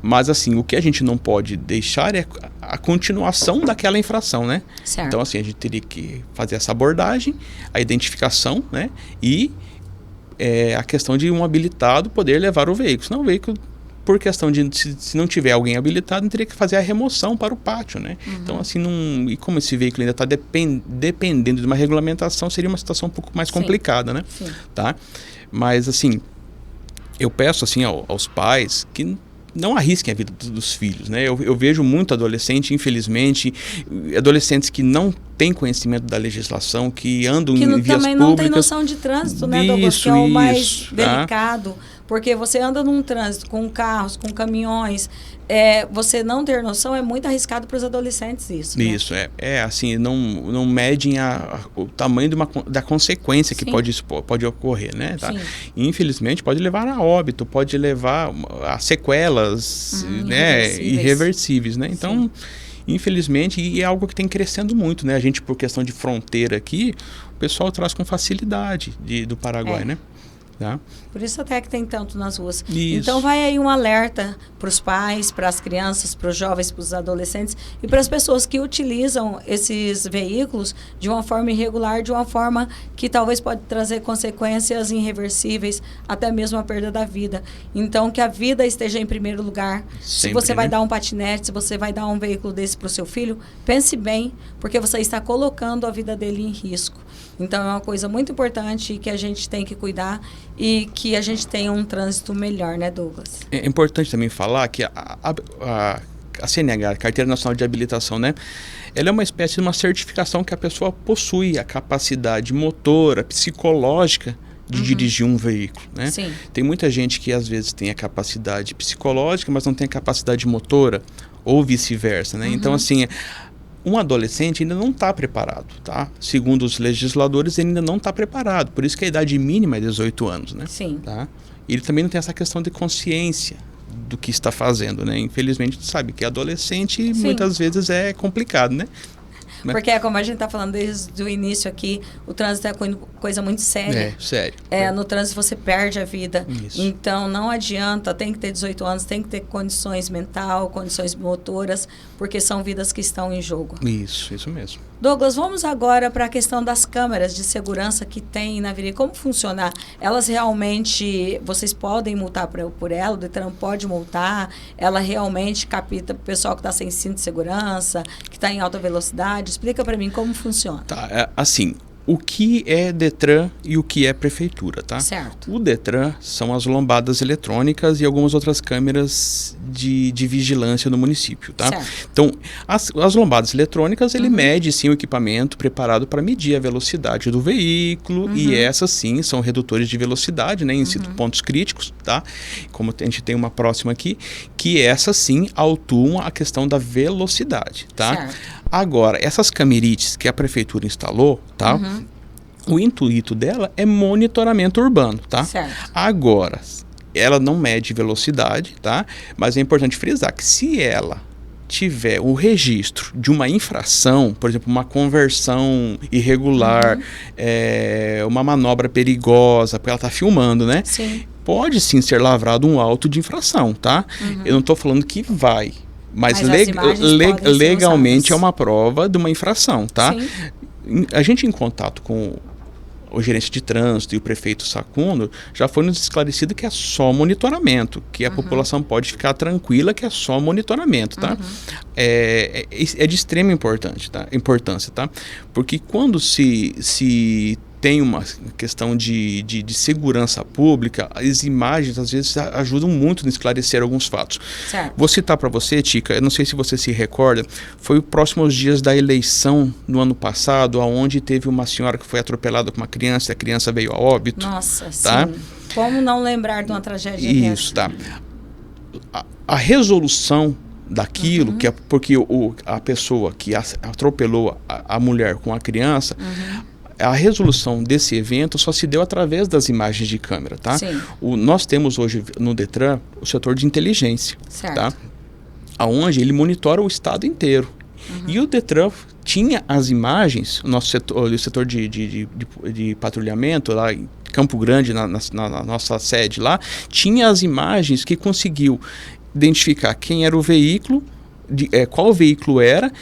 mas assim, o que a gente não pode deixar é a continuação daquela infração, né? Certo. Então, assim, a gente teria que fazer essa abordagem, a identificação, né? E a questão de um habilitado poder levar o veículo. Senão o veículo, por questão de, se não tiver alguém habilitado, teria que fazer a remoção para o pátio, né? Então, assim, e como esse veículo ainda está dependendo de uma regulamentação, seria uma situação um pouco mais complicada, né? Tá? Mas, assim, eu peço, assim, aos pais que não arrisquem a vida dos filhos, né? Eu vejo muito adolescente, infelizmente, adolescentes que não têm conhecimento da legislação, que andam em vias públicas. Que também não tem noção de trânsito, né, Douglas? Que é o mais delicado. Porque você anda num trânsito com carros, com caminhões, você não ter noção é muito arriscado para os adolescentes isso. Né? Isso, assim, não medem o tamanho da consequência que pode ocorrer, né? Tá? Infelizmente, pode levar a óbito, pode levar a sequelas, né, irreversíveis, né? Então, infelizmente, e é algo que tem crescendo muito, né? A gente, por questão de fronteira aqui, o pessoal traz com facilidade do Paraguai, né? Tá? Por isso até que tem tanto nas ruas. Isso. Então vai aí um alerta para os pais, para as crianças, para os jovens, para os adolescentes e para as pessoas que utilizam esses veículos de uma forma irregular, de uma forma que talvez pode trazer consequências irreversíveis, até mesmo a perda da vida. Então que a vida esteja em primeiro lugar. Sempre, se você vai dar um patinete, se você vai dar um veículo desse para o seu filho, pense bem, porque você está colocando a vida dele em risco. Então é uma coisa muito importante que a gente tem que cuidar e que a gente tenha um trânsito melhor, né, Douglas? É importante também falar que a CNH, a Carteira Nacional de Habilitação, né? Ela é uma espécie de uma certificação que a pessoa possui a capacidade motora, psicológica de dirigir um veículo, né? Sim. Tem muita gente que às vezes tem a capacidade psicológica, mas não tem a capacidade motora, ou vice-versa, né? Então, assim, um adolescente ainda não está preparado, tá? Segundo os legisladores, ele ainda não está preparado. Por isso que a idade mínima é 18 anos, né? Sim. Tá? E ele também não tem essa questão de consciência do que está fazendo, né? Infelizmente, a gente sabe que adolescente Sim. muitas vezes é complicado, né? Porque, como a gente está falando desde o início aqui, o trânsito é coisa muito séria. É, sério. No trânsito você perde a vida. Isso. Então, não adianta, tem que ter 18 anos, tem que ter condições mental, condições motoras, porque são vidas que estão em jogo. Isso mesmo. Douglas, vamos agora para a questão das câmeras de segurança que tem na Viraí. Como funcionar? Elas realmente, vocês podem multar por ela, o Detran pode multar, ela realmente capta o pessoal que está sem cinto de segurança, que está em alta velocidade. Explica para mim como funciona. Tá, assim, o que é Detran e o que é prefeitura, tá? Certo. O Detran são as lombadas eletrônicas e algumas outras câmeras de vigilância no município, tá? Certo. Então, as lombadas eletrônicas, ele mede, sim, o equipamento preparado para medir a velocidade do veículo e essas, sim, são redutores de velocidade, né? Em pontos críticos, tá? Como a gente tem uma próxima aqui, que essas, sim, autuam a questão da velocidade, tá? Certo. Agora, essas camerites que a prefeitura instalou, tá? O intuito dela é monitoramento urbano, tá? Certo. Agora, ela não mede velocidade, tá? Mas é importante frisar que se ela tiver o registro de uma infração, por exemplo, uma conversão irregular, uma manobra perigosa, porque ela está filmando, né? Sim. Pode sim ser lavrado um auto de infração, tá? Eu não estou falando que vai. Mas legalmente é uma prova de uma infração, tá? Sim. A gente, em contato com o gerente de trânsito e o prefeito Sacundo, já foi nos esclarecido que é só monitoramento, que a população pode ficar tranquila que é só monitoramento, tá? É de extrema importância, tá? Porque quando se tem uma questão de segurança pública, as imagens às vezes ajudam muito a esclarecer alguns fatos. Certo. Vou citar para você, Tica, eu não sei se você se recorda, foi próximo aos dias da eleição no ano passado, onde teve uma senhora que foi atropelada com uma criança e a criança veio a óbito. Nossa, tá? sim. Como não lembrar de uma tragédia Isso, tá. A resolução daquilo, que é porque a pessoa que atropelou a mulher com a criança, a resolução desse evento só se deu através das imagens de câmera, tá? Sim. Nós temos hoje no Detran o setor de inteligência, Certo. tá? Onde ele monitora o estado inteiro. E o Detran tinha as imagens, o setor de patrulhamento lá em Campo Grande, na nossa sede lá, tinha as imagens que conseguiu identificar quem era o veículo, qual veículo era,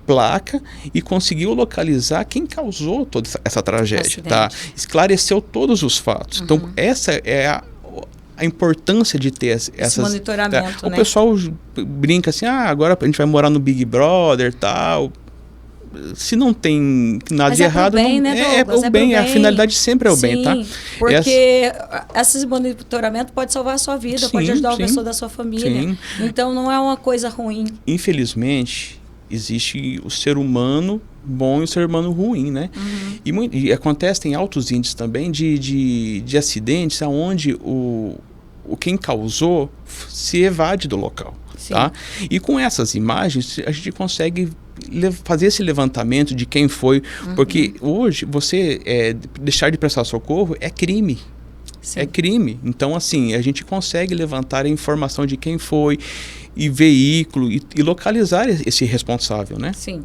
placa, e conseguiu localizar quem causou toda essa tragédia, tá? Esclareceu todos os fatos. Então, essa é a importância de ter esse monitoramento, tá? né? O pessoal brinca assim, agora a gente vai morar no Big Brother e tal. Se não tem nada de errado, bem, né, Douglas? o bem, a finalidade sempre é o bem, tá? Porque esse monitoramento pode salvar a sua vida, pode ajudar a pessoa da sua família. Sim. Então, não é uma coisa ruim. Infelizmente, existe o ser humano bom e o ser humano ruim, né? E acontece, tem altos índices também de acidentes onde quem causou se evade do local. Sim. Tá? E com essas imagens a gente consegue fazer esse levantamento de quem foi, porque hoje você deixar de prestar socorro é crime. Sim. É crime. Então, assim, a gente consegue levantar a informação de quem foi, e veículo, e localizar esse responsável, né? Sim.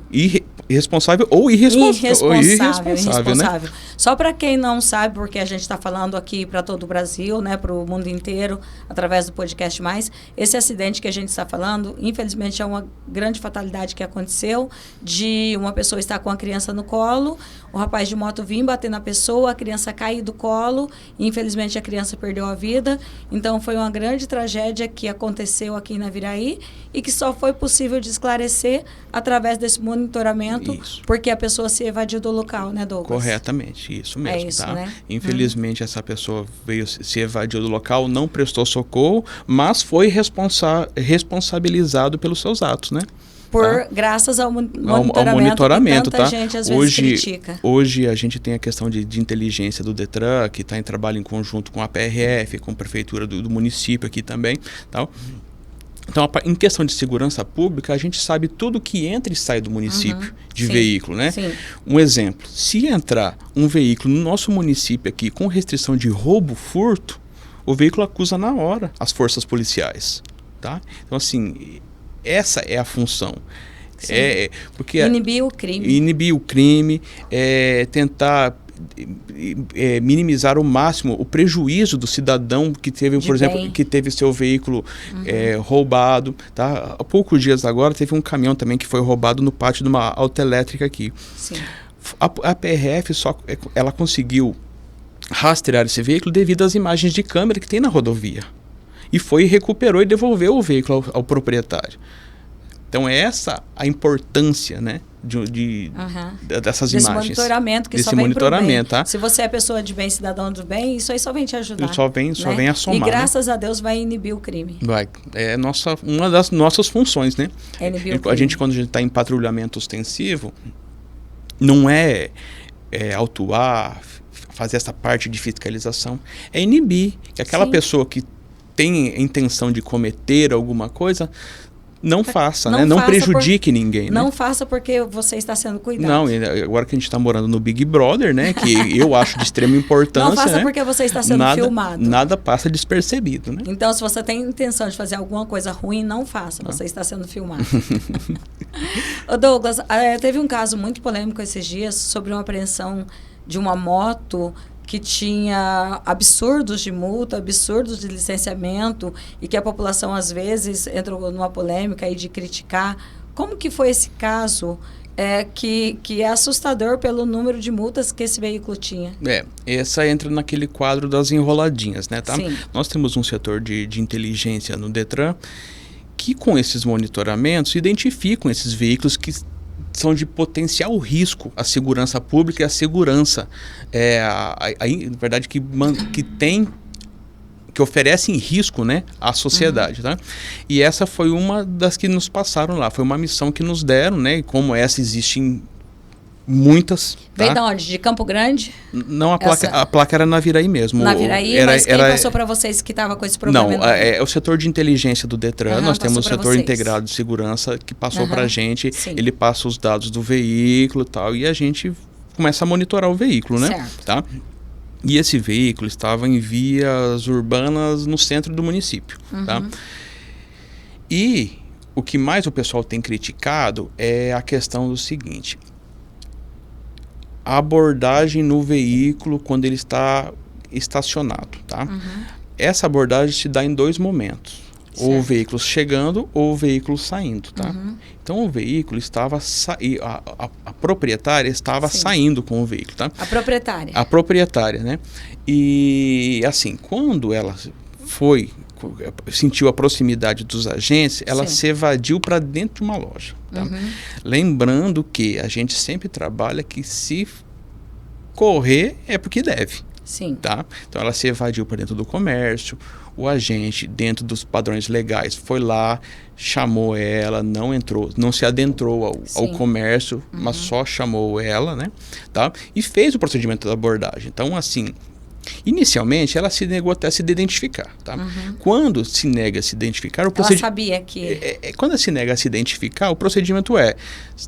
Irresponsável ou irresponsável, né? Só para quem não sabe, porque a gente está falando aqui para todo o Brasil, né, para o mundo inteiro, através do podcast Mais, esse acidente que a gente está falando, infelizmente é uma grande fatalidade que aconteceu, de uma pessoa estar com a criança no colo, o rapaz de moto vir bater na pessoa, a criança cair do colo, e infelizmente a criança perdeu a vida. Então foi uma grande tragédia que aconteceu aqui na Viraí e que só foi possível de esclarecer através desse monitoramento. Isso. Porque a pessoa se evadiu do local, né, Douglas? Corretamente, isso mesmo. É isso, tá? né? Infelizmente, essa pessoa se evadiu do local, não prestou socorro, mas foi responsabilizado pelos seus atos, né? Graças ao monitoramento que tanta gente às vezes critica. Hoje a gente tem a questão de inteligência do Detran, que está em trabalho em conjunto com a PRF, com a prefeitura do município aqui também, tal. Então, em questão de segurança pública, a gente sabe tudo que entra e sai do município de veículo, né? Sim. Um exemplo, se entrar um veículo no nosso município aqui com restrição de roubo, furto, o veículo acusa na hora as forças policiais. tá? Então, assim, essa é a função. Porque inibir o crime. Inibir o crime, tentar minimizar ao máximo o prejuízo do cidadão que teve, por exemplo, que teve seu veículo roubado, tá? Há poucos dias agora teve um caminhão também que foi roubado no pátio de uma autoelétrica aqui. Sim. A PRF ela conseguiu rastrear esse veículo devido às imagens de câmera que tem na rodovia. E recuperou e devolveu o veículo ao proprietário. Então, essa a importância, né, dessas imagens. Desse monitoramento que desse só vem monitoramento, pro bem. tá? Se você é pessoa de bem, cidadão do bem, isso aí só vem te ajudar. Só vem a somar. E graças a Deus vai inibir o crime. Vai. É uma das nossas funções, né? Inibir o crime. A gente, quando a gente está em patrulhamento ostensivo, não é autuar, fazer essa parte de fiscalização. É inibir. Que aquela pessoa que tem a intenção de cometer alguma coisa, não faça, né? Não prejudique ninguém. Não né? faça porque você está sendo cuidado. Não, agora que a gente está morando no Big Brother, né? Que eu acho de extrema importância. Não faça né? porque você está sendo filmado. Nada passa despercebido, né? Então, se você tem intenção de fazer alguma coisa ruim, não faça. Você está sendo filmado. Ô Douglas, teve um caso muito polêmico esses dias sobre uma apreensão de uma moto que tinha absurdos de multa, absurdos de licenciamento e que a população, às vezes, entrou numa polêmica aí de criticar. Como que foi esse caso que é assustador pelo número de multas que esse veículo tinha? Essa entra naquele quadro das enroladinhas, né? Tá? Sim. Nós temos um setor de inteligência no Detran que, com esses monitoramentos, identificam esses veículos que são de potencial risco à segurança pública e à segurança, na verdade, que oferecem risco, né, à sociedade. Tá? E essa foi uma das que nos passaram lá, foi uma missão que nos deram, né, e como essa existem muitas. Veio de onde? De Campo Grande? Não, a placa era na Viraí mesmo. Na Viraí, mas quem passou para vocês que estava com esse problema? Não, é o setor de inteligência do Detran, nós temos o setor vocês. integrado de segurança que passou para a gente, Sim. ele passa os dados do veículo e tal, e a gente começa a monitorar o veículo, né? Certo. Tá? E esse veículo estava em vias urbanas no centro do município, tá? E o que mais o pessoal tem criticado é a questão do seguinte: a abordagem no veículo quando ele está estacionado, tá? Essa abordagem se dá em dois momentos. Certo. Ou o veículo chegando ou o veículo saindo, tá? Então o veículo estava a proprietária estava saindo com o veículo, tá? A proprietária. A proprietária, né? E assim, quando ela sentiu a proximidade dos agentes, ela se evadiu para dentro de uma loja. Tá? Lembrando que a gente sempre trabalha que se correr é porque deve. Sim. Tá? Então ela se evadiu para dentro do comércio, o agente, dentro dos padrões legais, foi lá, chamou ela, não se adentrou ao comércio, mas só chamou ela, né? Tá? E fez o procedimento da abordagem. Então, assim, inicialmente, ela se negou até a se identificar, tá? Quando se nega a se identificar, ela sabia que... quando se nega a se identificar, o procedimento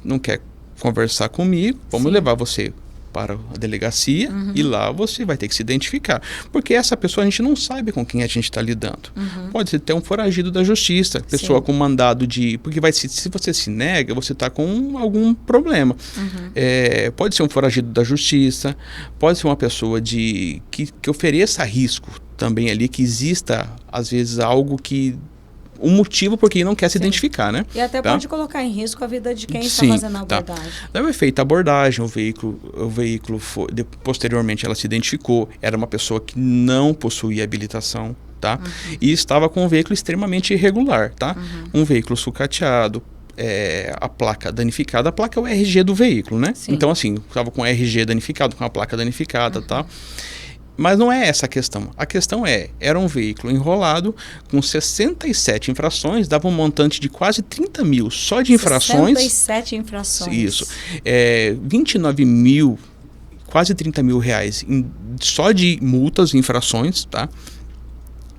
não quer conversar comigo, vamos levar você para a delegacia e lá você vai ter que se identificar. Porque essa pessoa a gente não sabe com quem a gente está lidando. Pode ser até um foragido da justiça, pessoa com mandado de... Porque se você se nega, você está com algum problema. Pode ser um foragido da justiça, pode ser uma pessoa que ofereça risco também ali, que exista, às vezes, algo que... um motivo porque não quer se identificar, né? E até pode colocar em risco a vida de quem está fazendo a abordagem. Daí foi feita a abordagem, o veículo posteriormente ela se identificou, era uma pessoa que não possuía habilitação, tá? E estava com um veículo extremamente irregular, tá? Um veículo sucateado, a placa danificada, a placa é o RG do veículo, né? Então, assim, estava com o RG danificado, com a placa danificada, tá? Mas não é essa a questão. A questão era um veículo enrolado com 67 infrações, dava um montante de quase 30 mil só de infrações. 67 infrações. Isso. 29 mil, quase 30 mil reais só de multas e infrações, tá?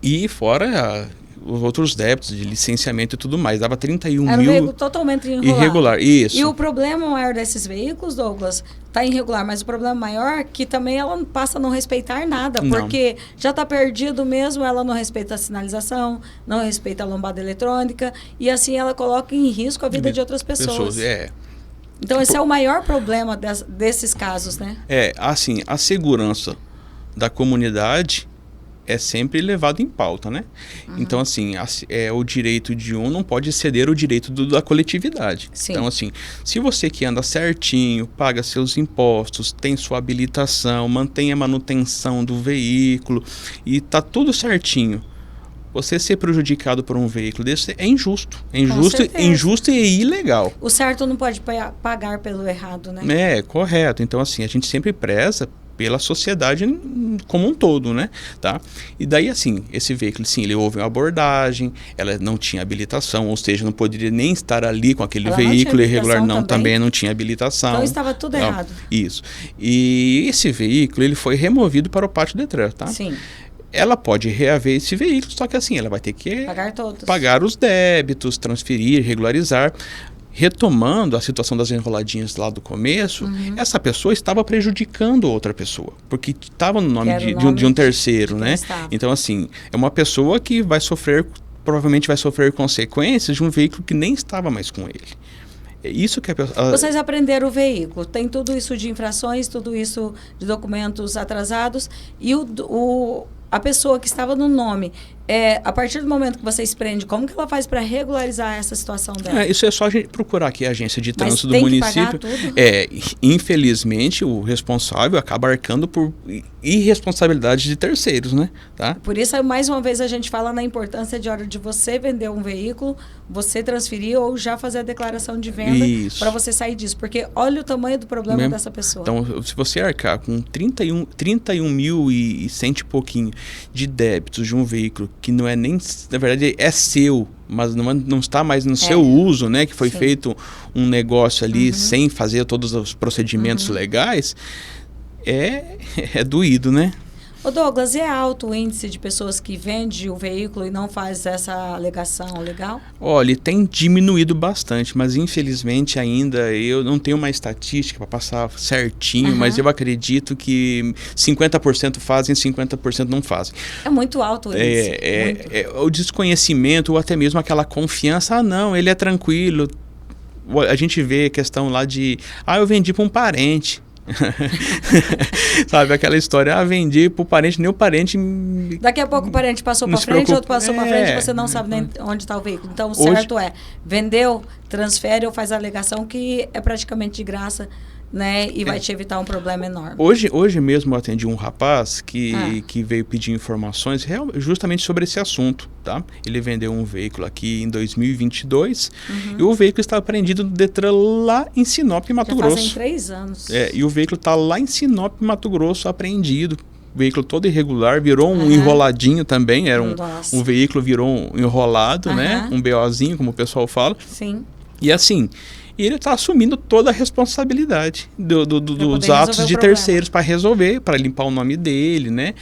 E fora os outros débitos de licenciamento e tudo mais. Dava 31 Era um mil veículo totalmente irregular. Isso. E o problema maior desses veículos, Douglas, está irregular, mas o problema maior é que também ela passa a não respeitar nada, porque já está perdido mesmo, ela não respeita a sinalização, não respeita a lombada eletrônica, e assim ela coloca em risco a vida de outras pessoas. Então esse é o maior problema desses casos, né? Assim, a segurança da comunidade é sempre levado em pauta, né? Então, assim, o direito de um não pode exceder o direito da coletividade. Sim. Então, assim, se você que anda certinho, paga seus impostos, tem sua habilitação, mantém a manutenção do veículo e tá tudo certinho, você ser prejudicado por um veículo desse é injusto. É injusto e ilegal. O certo não pode pagar pelo errado, né? Correto. Então, assim, a gente sempre preza pela sociedade como um todo, né? Tá? E daí, assim, esse veículo, sim, ele houve uma abordagem, ela não tinha habilitação, ou seja, não poderia nem estar ali com aquele veículo irregular, também não tinha habilitação. Então estava tudo errado. Isso. E esse veículo, ele foi removido para o pátio Detran, tá? Sim. Ela pode reaver esse veículo, só que assim, ela vai ter que pagar os débitos, transferir, regularizar. Retomando a situação das enroladinhas lá do começo, essa pessoa estava prejudicando outra pessoa, porque estava no nome de um terceiro, né? Então, assim, é uma pessoa que provavelmente vai sofrer consequências de um veículo que nem estava mais com ele. É isso que a pessoa... Vocês aprenderam o veículo, tem tudo isso de infrações, tudo isso de documentos atrasados, e a pessoa que estava no nome, a partir do momento que vocês prendem, como que ela faz para regularizar essa situação dela? Isso é só a gente procurar aqui a agência de trânsito do município. Que pagar tudo? Infelizmente, o responsável acaba arcando por irresponsabilidade de terceiros, né? Tá? Por isso, mais uma vez, a gente fala na importância de hora de você vender um veículo, você transferir ou já fazer a declaração de venda para você sair disso. Porque olha o tamanho do problema dessa pessoa. Então, se você arcar com 31 mil e cento e pouquinho de débitos de um veículo que não é nem, na verdade, é seu, mas não está mais no seu uso, né? Que foi feito um negócio ali sem fazer todos os procedimentos legais, é doído, né? Ô Douglas, é alto o índice de pessoas que vendem o veículo e não faz essa alegação legal? Olha, tem diminuído bastante, mas infelizmente ainda eu não tenho uma estatística para passar certinho, mas eu acredito que 50% fazem, 50% não fazem. É muito alto o índice. O desconhecimento ou até mesmo aquela confiança, não, ele é tranquilo. A gente vê a questão lá de, eu vendi para um parente. Sabe, aquela história, vendi pro parente, nem o parente... Daqui a pouco o parente passou para frente, outro passou para frente, você não sabe nem onde está o veículo. Então, o certo vendeu, transfere ou faz a alegação que é praticamente de graça, né? E vai te evitar um problema enorme. Hoje mesmo eu atendi um rapaz que veio pedir informações justamente sobre esse assunto, tá? Ele vendeu um veículo aqui em 2022 e o veículo está apreendido no Detran lá em Sinop, Mato Grosso. Fazem 3 anos. E o veículo está lá em Sinop, Mato Grosso, apreendido. O veículo todo irregular, virou um enroladinho também, era um veículo virou um enrolado, né? Um BOzinho, como o pessoal fala. Sim. E assim... E ele está assumindo toda a responsabilidade dos atos de terceiros para resolver, para limpar o nome dele, né?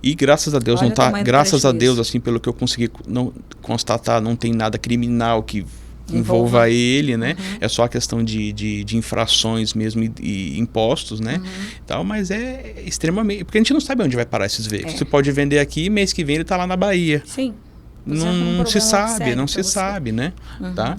E graças a Deus graças a Deus, assim, pelo que eu consegui constatar, não tem nada criminal que envolva ele, né? É só a questão de infrações mesmo e impostos, né? Tal, mas é extremamente... Porque a gente não sabe onde vai parar esses veículos. Você pode vender aqui, mês que vem ele está lá na Bahia. Sim. Não se sabe, né? Tá?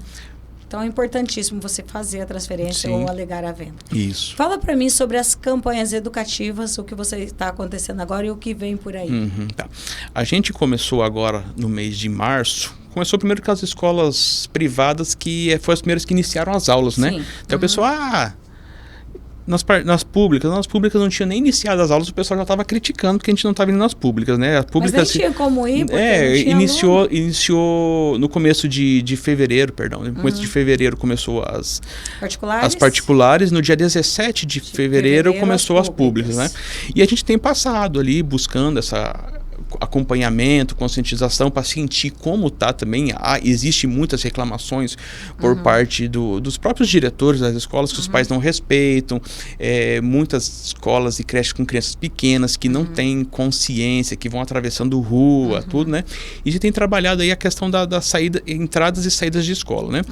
Então é importantíssimo você fazer a transferência ou alegar a venda. Isso. Fala para mim sobre as campanhas educativas, o que você está acontecendo agora e o que vem por aí. Tá. A gente começou agora no mês de março. Começou primeiro com as escolas privadas, que foram as primeiras que iniciaram as aulas, né? Então o pessoal, nas públicas não tinha nem iniciado as aulas, o pessoal já estava criticando porque a gente não estava indo nas públicas, né? As públicas, mas nem tinha como ir, porque iniciou no começo de fevereiro, No começo de fevereiro começou as particulares, no dia 17 de fevereiro começou as públicas, né? E a gente tem passado ali buscando acompanhamento, conscientização, para sentir como está também. Existe muitas reclamações por parte dos próprios diretores das escolas, que os pais não respeitam, muitas escolas e creches com crianças pequenas que não têm consciência, que vão atravessando rua, tudo, né? E a gente tem trabalhado aí a questão da saída, entradas e saídas de escola, né?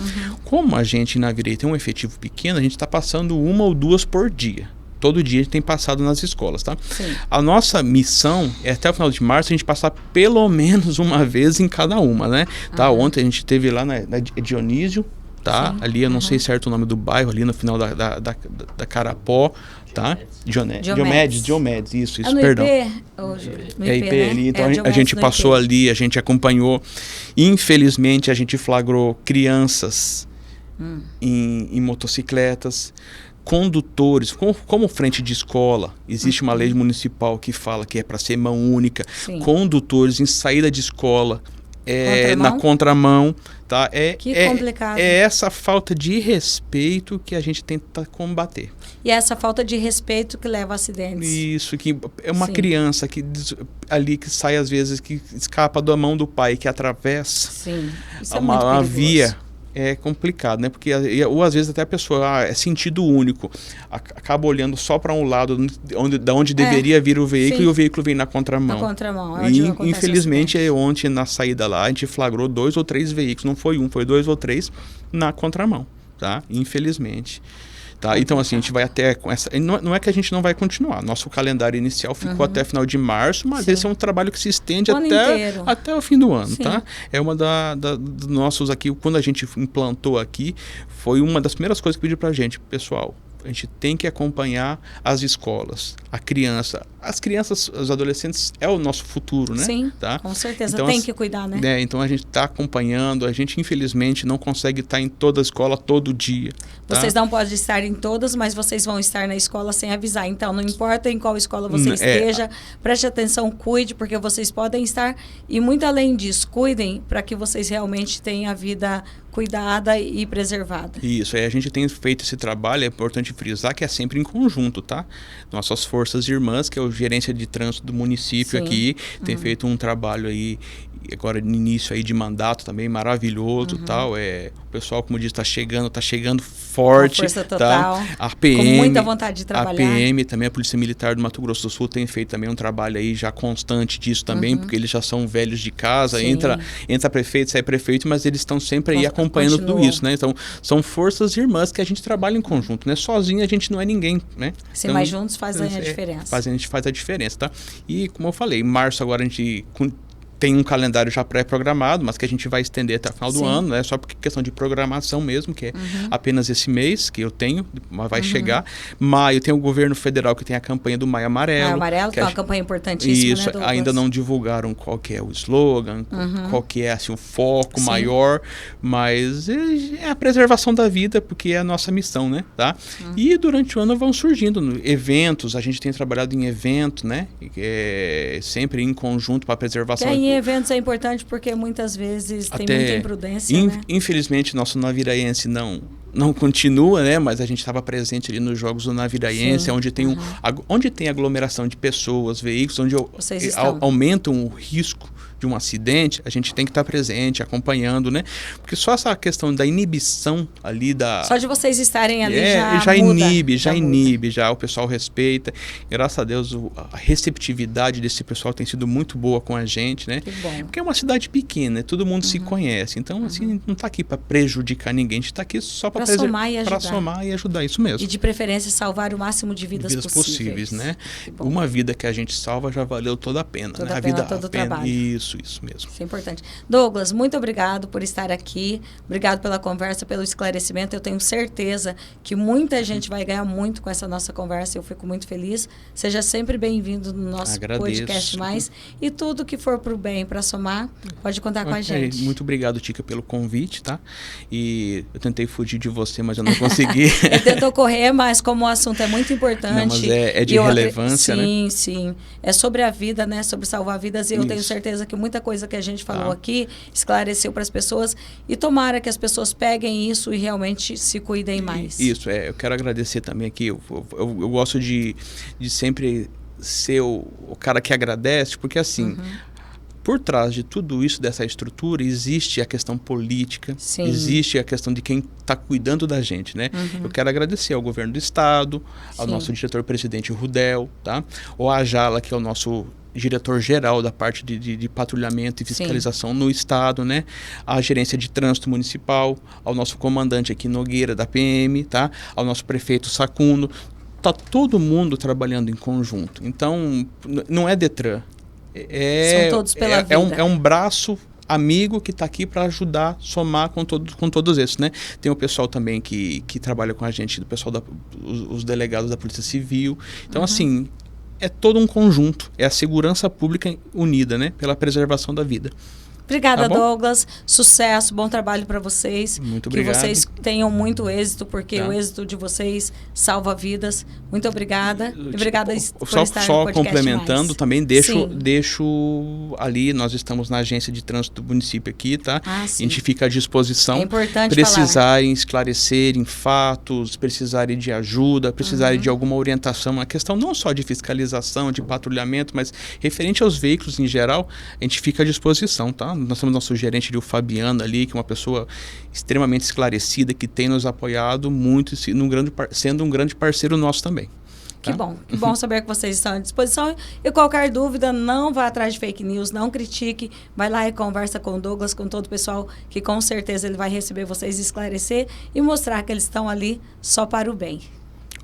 Como a gente na Virei tem um efetivo pequeno, a gente está passando 1 ou 2 por dia. Todo dia a gente tem passado nas escolas, tá? Sim. A nossa missão é até o final de março a gente passar pelo menos uma vez em cada uma, né? Tá? Ontem a gente esteve lá na Dionísio, tá? Sim. Ali eu não sei certo o nome do bairro, ali no final da Carapó, tá? Diomedes, isso, no perdão. IP, no IP, né? ali, então Diomedes a gente no passou IP. ali, a gente acompanhou. Infelizmente a gente flagrou crianças em motocicletas, condutores, como frente de escola, existe uma lei municipal que fala que é para ser mão única, Sim. condutores em saída de escola, Contramão? na contramão, tá? Que complicado. É essa falta de respeito que a gente tenta combater. E é essa falta de respeito que leva a acidentes. Isso, que é uma Sim. criança ali que sai às vezes, que escapa da mão do pai, que atravessa Sim, isso é muito uma perigoso. via. É complicado, né? Porque ou às vezes até a pessoa é sentido único, acaba olhando só para um lado da onde deveria vir o veículo, sim. E o veículo vem na contramão. Na contramão, é onde E acontece infelizmente o acidente. ontem na saída lá a gente flagrou 2 ou 3 veículos, não foi um, foi 2 ou 3 na contramão, tá? Infelizmente. Tá? Então, assim, a gente vai até com essa. Não é que a gente não vai continuar. Nosso calendário inicial ficou até final de março, mas Sim. esse é um trabalho que se estende O ano inteiro. até o fim do ano, Sim. tá? É uma dos nossos aqui, quando a gente implantou aqui, foi uma das primeiras coisas que pediu pra gente, pessoal. A gente tem que acompanhar as escolas, a criança. As crianças, os adolescentes é o nosso futuro, né? Sim, tá? com certeza. Então, Tem que cuidar, né? Então a gente está acompanhando, a gente infelizmente não consegue estar em toda a escola todo dia. Tá? Vocês não podem estar em todas, mas vocês vão estar na escola sem avisar. Então, não importa em qual escola você esteja, preste atenção, cuide, porque vocês podem estar. E muito além disso, cuidem para que vocês realmente tenham a vida cuidada e preservada. Isso, aí a gente tem feito esse trabalho, é importante frisar que é sempre em conjunto, tá? Nossas forças irmãs, que é o gerência de trânsito do município Sim. aqui, tem feito um trabalho aí, agora no início aí de mandato também, maravilhoso, tal. O pessoal, como diz, tá chegando forte. Com força total, tá? A PM, com muita vontade de trabalhar. A PM, também a Polícia Militar do Mato Grosso do Sul tem feito também um trabalho aí já constante disso também, porque eles já são velhos de casa, Sim. entra prefeito, sai prefeito, mas eles estão sempre aí acompanhando tudo isso, né? Então, são forças irmãs que a gente trabalha em conjunto, né? Sozinho a gente não é ninguém, né? Se então, mais juntos fazem a diferença. A gente faz a diferença, tá? E, como eu falei, em março agora a gente tem um calendário já pré-programado, mas que a gente vai estender até o final do ano, né? Só porque questão de programação mesmo, que é apenas esse mês que eu tenho, mas vai chegar. Maio tem o governo federal que tem a campanha do Maio Amarelo. Maio Amarelo, que é uma campanha importantíssima, isso, né, Douglas? ainda não divulgaram qual que é o slogan, qual que é assim, o foco maior, mas é a preservação da vida, porque é a nossa missão, né? Tá? E durante o ano vão surgindo eventos, a gente tem trabalhado em eventos, né? Sempre em conjunto para a preservação. Em eventos é importante porque muitas vezes tem muita imprudência, né? Infelizmente, nosso naviraense não continua, né? Mas a gente estava presente ali nos Jogos do Naviraense, onde tem onde tem aglomeração de pessoas, veículos, onde aumentam o risco de um acidente, a gente tem que estar presente, acompanhando, né? Porque só essa questão da inibição ali Só de vocês estarem ali já inibe, o pessoal respeita. Graças a Deus, a receptividade desse pessoal tem sido muito boa com a gente, né? Que bom. Porque é uma cidade pequena, todo mundo se conhece. Então, assim, não está aqui para prejudicar ninguém, a gente está aqui só para somar e ajudar. Para somar e ajudar, isso mesmo. E de preferência salvar o máximo de vidas possíveis, né? Uma vida que a gente salva já valeu toda a pena, toda né? A vida, todo o trabalho. Isso mesmo. Isso é importante. Douglas, muito obrigado por estar aqui. Obrigado pela conversa, pelo esclarecimento. Eu tenho certeza que muita gente vai ganhar muito com essa nossa conversa. Eu fico muito feliz. Seja sempre bem-vindo no nosso podcast mais. E tudo que for para o bem, para somar, pode contar com a gente. Muito obrigado, Tica, pelo convite, tá? E eu tentei fugir de você, mas eu não consegui. Ele tentou correr, mas como o assunto é muito importante... Não, mas é de relevância, né? Sim. É sobre a vida, né? Sobre salvar vidas. E eu tenho certeza que muita coisa que a gente falou aqui esclareceu para as pessoas. E tomara que as pessoas peguem isso e realmente se cuidem mais. Isso, eu quero agradecer também aqui. Eu gosto de sempre ser o cara que agradece, porque assim... por trás de tudo isso, dessa estrutura, existe a questão política, Sim. existe a questão de quem está cuidando da gente, né? Eu quero agradecer ao governo do estado, ao Sim. nosso diretor-presidente Rudel, tá? O Ajala, que é o nosso diretor-geral da parte de patrulhamento e fiscalização no estado, né? A gerência de trânsito municipal, ao nosso comandante aqui Nogueira da PM, tá? Ao nosso prefeito Sacundo. Tá todo mundo trabalhando em conjunto. Então, não é Detran. São todos pela vida. É um braço amigo que está aqui para ajudar, somar com todos esses, né? Tem o pessoal também que trabalha com a gente, do pessoal os delegados da Polícia Civil. Então, assim, é todo um conjunto. É a segurança pública unida, né? Pela preservação da vida. Obrigada, Tá, Douglas. Sucesso, bom trabalho para vocês. Muito obrigado. Que vocês tenham muito êxito, porque o êxito de vocês salva vidas. Muito obrigada. E obrigada por estar no Só podcast complementando mais. também, deixo ali, nós estamos na agência de trânsito do município aqui, tá? A gente fica à disposição. É importante precisarem esclarecerem fatos, precisarem de ajuda, precisarem de alguma orientação, uma questão não só de fiscalização, de patrulhamento, mas referente aos veículos em geral, a gente fica à disposição, tá? Nós temos nosso gerente ali, o Fabiano ali, que é uma pessoa extremamente esclarecida, que tem nos apoiado muito, sendo um grande parceiro nosso também. Que bom saber que vocês estão à disposição. E qualquer dúvida, não vá atrás de fake news, não critique. Vai lá e conversa com o Douglas, com todo o pessoal, que com certeza ele vai receber vocês, esclarecer e mostrar que eles estão ali só para o bem.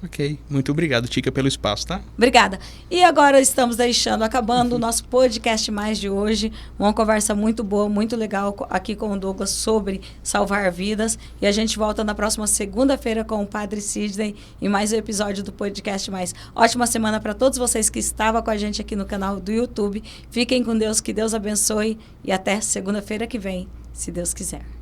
Ok. Muito obrigado, Tica, pelo espaço, tá? Obrigada. E agora estamos acabando o nosso podcast mais de hoje. Uma conversa muito boa, muito legal aqui com o Douglas sobre salvar vidas. E a gente volta na próxima segunda-feira com o Padre Sidney em mais um episódio do podcast mais. Ótima semana para todos vocês que estavam com a gente aqui no canal do YouTube. Fiquem com Deus, que Deus abençoe e até segunda-feira que vem, se Deus quiser.